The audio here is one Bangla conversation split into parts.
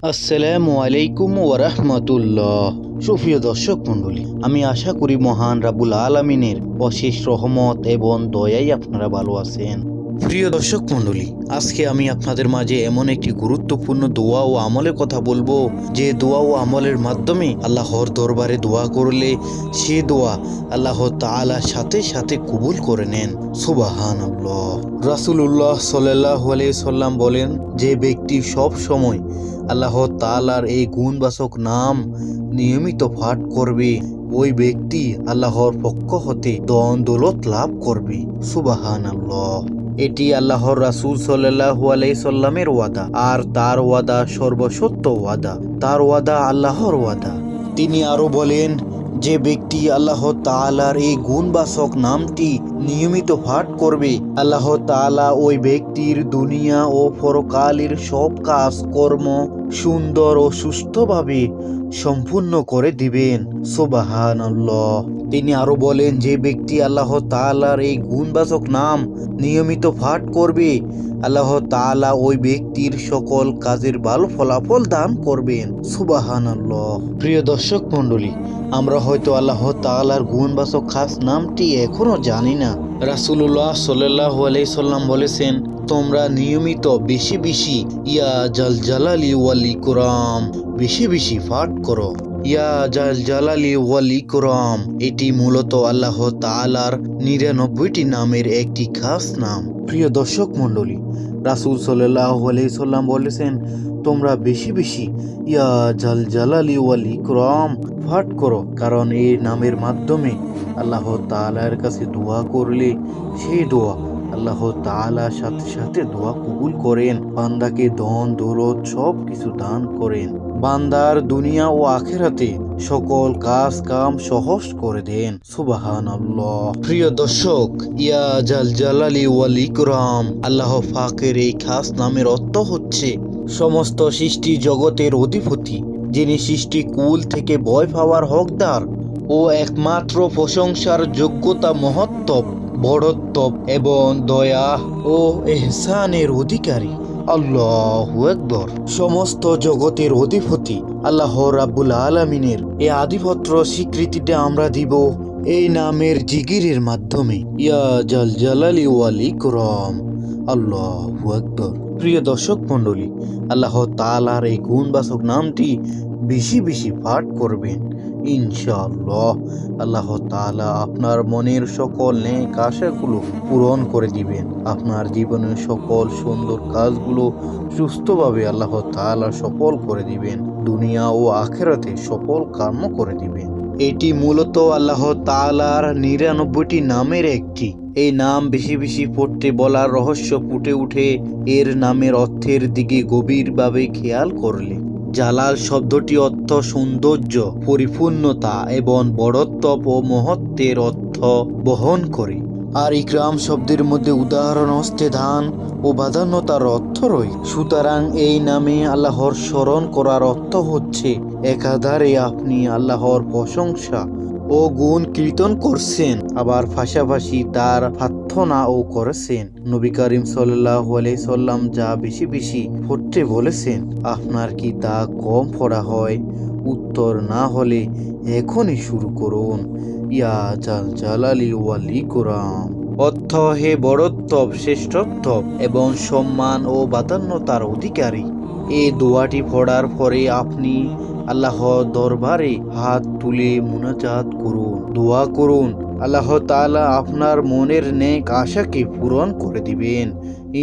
আসসালামু আলাইকুম ওয়ারাহমাতুল্লাহ। সুপ্রিয় দর্শক মণ্ডলী, আমি আশা করি মহান রাব্বুল আলামিনের অশেষ রহমত এবং দয়ায় আপনারা ভালো আছেন। প্রিয় দর্শক মণ্ডলী, আজকে আমি আপনাদের মাঝে এমন একটি গুরুত্বপূর্ণ দোয়া ও আমলের কথা বলবো, যে দোয়া ও আমলের মাধ্যমে আল্লাহর দরবারে দোয়া করলে সে দোয়া আল্লাহ তাআলা সাথে সাথে কবুল করে নেন। সুবহানাল্লাহ। রাসূলুল্লাহ সাল্লাল্লাহু আলাইহি সাল্লাম বলেন, যে ব্যক্তি সব সময় আল্লাহ তাআলার এই গুণবাচক নাম নিয়মিত পাঠ করবে, ওই ব্যক্তি আল্লাহর পক্ষ হতে ধন দৌলত লাভ করবে। সুবহানাল্লাহ। এটি আল্লাহর রাসূল সাল্লাল্লাহু আলাইহি সাল্লামের ওয়াদা, আর তার ওয়াদা সর্বসত্য ওয়াদা, তার ওয়াদা আল্লাহর ওয়াদা। তিনি আরো বলেন, যে ব্যক্তি আল্লাহ তাআলার এই গুণবাচক নামটি নিয়মিত পাঠ করবে, আল্লাহ তাআলা ওই ব্যক্তির দুনিয়া ও পরকালের সব কাজ কর্ম সুন্দর ও সুস্থভাবে সম্পূর্ণ করে দিবেন। সুবহানাল্লাহ। তিনি আরো বলেন, যে ব্যক্তি আল্লাহ তাআলার এই গুণবাচক নাম নিয়মিত পাঠ করবে, আল্লাহ তাআলা ওই ব্যক্তির সকল কাজের ভালো ফলাফল দান করবেন। সুবহানাল্লাহ। প্রিয় দর্শক মণ্ডলী, আমরা হয়তো আল্লাহ তাআলার গুণবাচক খাস নামটি এখনো জানি না। রাসূলুল্লাহ সাল্লাল্লাহু আলাইহি সাল্লাম বলেছেন, তোমরা নিয়মিত বেশি বেশি ইয়া জাল জালালি ওয়াল ইকরাম বেশি বেশি পাঠ করো। ইয়া জাল জালালি ওয়াল ইকরাম এটি মূলত আল্লাহ তাআলার ৯৯টি নামের একটি খাস নাম। প্রিয় দর্শক মণ্ডলী, রাসূল সাল্লাল্লাহু আলাইহি সাল্লাম বলেছেন, তোমরা বেশি বেশি ইয়া জাল জালালি ওয়াল ইকরাম পাঠ করো, কারণ এই নামের মাধ্যমে আল্লাহ তাআলার কাছে দোয়া করলে সেই দোয়া আল্লাহ তাআলা সাথে সাথে দোয়া কবুল করেন, বান্দাকে ধন দৌলত সব কিছু দান করেন, বান্দার দুনিয়া ও আখিরাতে সকল কাজ কাম সহজ করে দেন। সুবহানাল্লাহ। প্রিয় দর্শক, ইয়া জাল জালালি ওয়াল ইকরাম আল্লাহ পাকের এই খাস নামের অর্থ হচ্ছে সমস্ত সৃষ্টি জগতের অধিপতি, যিনি সৃষ্টি কুল থেকে ভয় পাওয়ার হকদার ও একমাত্র প্রশংসার যোগ্যতা, মহত্ব, বড়ত্ব এবং দয়া ও ইহসানের অধিকারী। আল্লাহু আকবার। সমস্ত জগতের অধিপতি আল্লাহ রাব্বুল আলামিনের এই আধিপত্য স্বীকৃতিটা আমরা দিব এই নামের জিকিরের মাধ্যমে। ইয়া জাল জালালি ওয়াল ইকরাম। আল্লাহু আকবার। প্রিয় দর্শক মণ্ডলী, আল্লাহ তাআলার এই গুণবাচক নামটি বেশি বেশি পাঠ করবেন। ইনশাআল্লাহ আল্লাহ তাআলা আপনার মনের সকল নেক আশাগুলো পূরণ করে দিবেন। আপনার জীবনের সকল সুন্দর কাজগুলো সুস্থভাবে আল্লাহ তাআলা সফল করে দিবেন। দুনিয়া ও আখিরাতে সফল কর্ম করে দিবেন। এটি মূলত আল্লাহ তাআলার ৯৯টি নামের একটি। এই নাম বেশি বেশি পড়তে বলার রহস্য ফুটে উঠে এর নামের অর্থের দিকে গভীরভাবে খেয়াল করলে। জালাল শব্দটি অর্থ সৌন্দর্য, পরিপূর্ণতা এবং বড়ত্ব ও মহত্বের অর্থ বহন করে। আর ইকরাম শব্দের মধ্যে উদাহরণ হস্তে দান ও প্রাধান্যতার অর্থ রয়েছে। সুতরাং এই নামে আল্লাহর স্মরণ করার অর্থ হচ্ছে একাধারে আপনি আল্লাহর প্রশংসা ও গুণ কীর্তন করছেন, আবার পাশাপাশি তার প্রার্থনাও করেছেন। নবী করিম সাল্লাল্লাহু আলাইহি সাল্লাম যা বেশি বেশি পড়তে বলেছেন, আপনার কি তা কম পড়া হয়? উত্তর না হলে এখনই শুরু করুন। ইয়া জাল জালালি ওয়াল ইকরাম অর্থ হে বড়ত্ব, শ্রেষ্ঠত্ব এবং সম্মান ও প্রাধান্যতার অধিকারী। এই দোয়াটি পড়ার পরে আপনি আল্লাহর দরবারে হাত তুলে মুনাজাত করুন, দোয়া করুন। আল্লাহ তাআলা আপনার মনের নেক আশাকে পূরণ করে দিবেন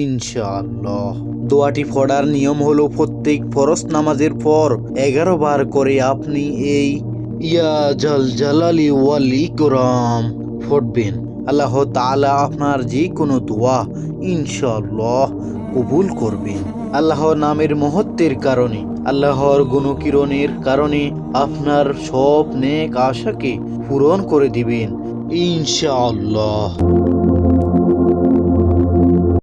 ইনশাআল্লাহ। দোয়াটি পড়ার নিয়ম হলো, প্রত্যেক ফরজ নামাজের পর 11 বার করে আপনি এই ইয়া জাল জালালি ওয়াল ইকরাম পড়বেন। আল্লাহ তাআলা আপনার যে কোনো দোয়া ইনশাআল্লাহ কবুল করবেন। আল্লাহর নামের মহত্বের কারণে, আল্লাহর গুণকিরণের কারণে আপনার সব নেক আশাকে পূরণ করে দিবেন ইনশাআল্লাহ।